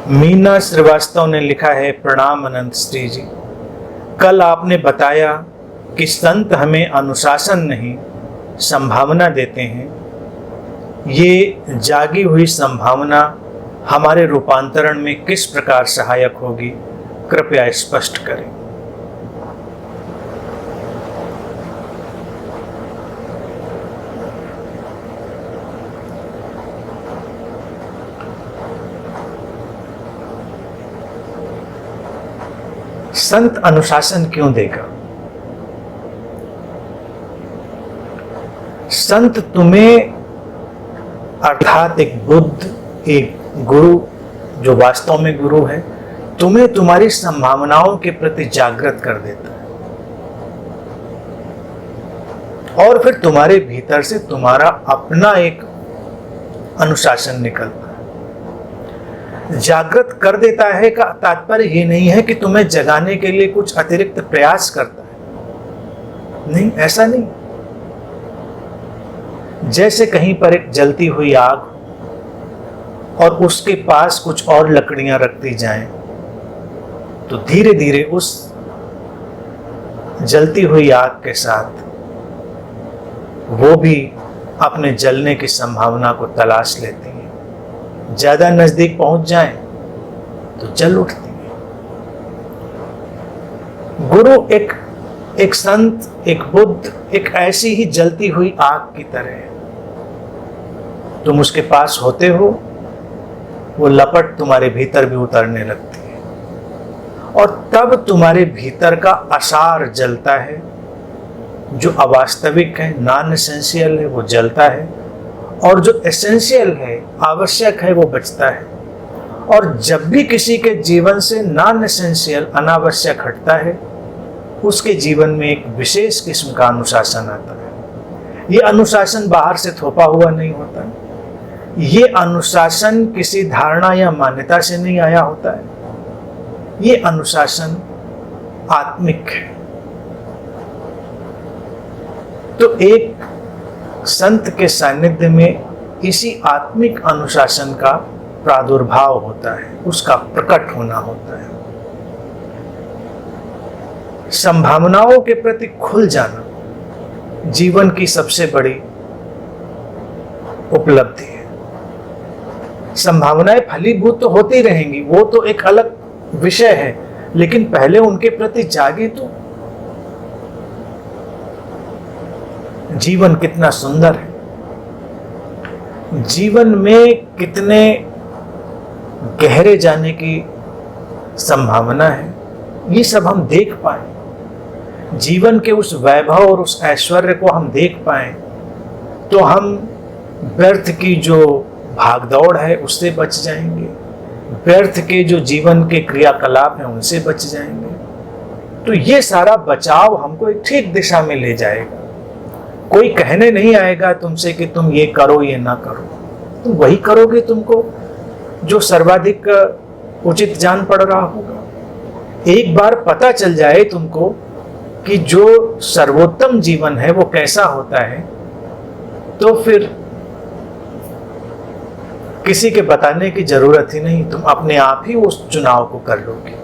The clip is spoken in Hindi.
मीना श्रीवास्तव ने लिखा है, प्रणाम अनंत श्री जी। कल आपने बताया कि संत हमें अनुशासन नहीं संभावना देते हैं। ये जागी हुई संभावना हमारे रूपांतरण में किस प्रकार सहायक होगी, कृपया स्पष्ट करें। संत अनुशासन क्यों देगा? संत तुम्हें अर्थात एक बुद्ध, एक गुरु जो वास्तव में गुरु है, तुम्हें तुम्हारी संभावनाओं के प्रति जागृत कर देता है और फिर तुम्हारे भीतर से तुम्हारा अपना एक अनुशासन निकलता है। जागृत कर देता है का तात्पर्य ये नहीं है कि तुम्हें जगाने के लिए कुछ अतिरिक्त प्रयास करता है, नहीं, ऐसा नहीं। जैसे कहीं पर एक जलती हुई आग और उसके पास कुछ और लकड़ियां रख दी जाएं, तो धीरे धीरे उस जलती हुई आग के साथ वो भी अपने जलने की संभावना को तलाश लेती है। ज्यादा नजदीक पहुंच जाएं तो जल उठती है। गुरु एक संत, एक बुद्ध, एक ऐसी ही जलती हुई आग की तरह है। तुम उसके पास होते हो, वो लपट तुम्हारे भीतर भी उतरने लगती है और तब तुम्हारे भीतर का असार जलता है, जो अवास्तविक है, नॉन एसेंशियल है, वो जलता है और जो एसेंशियल है, आवश्यक है, वो बचता है। और जब भी किसी के जीवन से नॉन एसेंशियल, अनावश्यक हटता है, उसके जीवन में एक विशेष किस्म का अनुशासन आता है। ये अनुशासन बाहर से थोपा हुआ नहीं होता है। ये अनुशासन किसी धारणा या मान्यता से नहीं आया होता है। ये अनुशासन आत्मिक है। तो एक संत के सानिध्य में इसी आत्मिक अनुशासन का प्रादुर्भाव होता है, उसका प्रकट होना होता है। संभावनाओं के प्रति खुल जाना जीवन की सबसे बड़ी उपलब्धि है। संभावनाएं फलीभूत तो होती रहेंगी, वो तो एक अलग विषय है, लेकिन पहले उनके प्रति जागे तो जीवन कितना सुंदर है, जीवन में कितने गहरे जाने की संभावना है, ये सब हम देख पाए। जीवन के उस वैभव और उस ऐश्वर्य को हम देख पाए तो हम व्यर्थ की जो भागदौड़ है उससे बच जाएंगे, व्यर्थ के जो जीवन के क्रियाकलाप हैं उनसे बच जाएंगे। तो ये सारा बचाव हमको एक ठीक दिशा में ले जाएगा। कोई कहने नहीं आएगा तुमसे कि तुम ये करो, ये ना करो, तुम वही करोगे तुमको जो सर्वाधिक उचित जान पड़ रहा होगा। एक बार पता चल जाए तुमको कि जो सर्वोत्तम जीवन है वो कैसा होता है, तो फिर किसी के बताने की जरूरत ही नहीं, तुम अपने आप ही उस चुनाव को कर लोगे।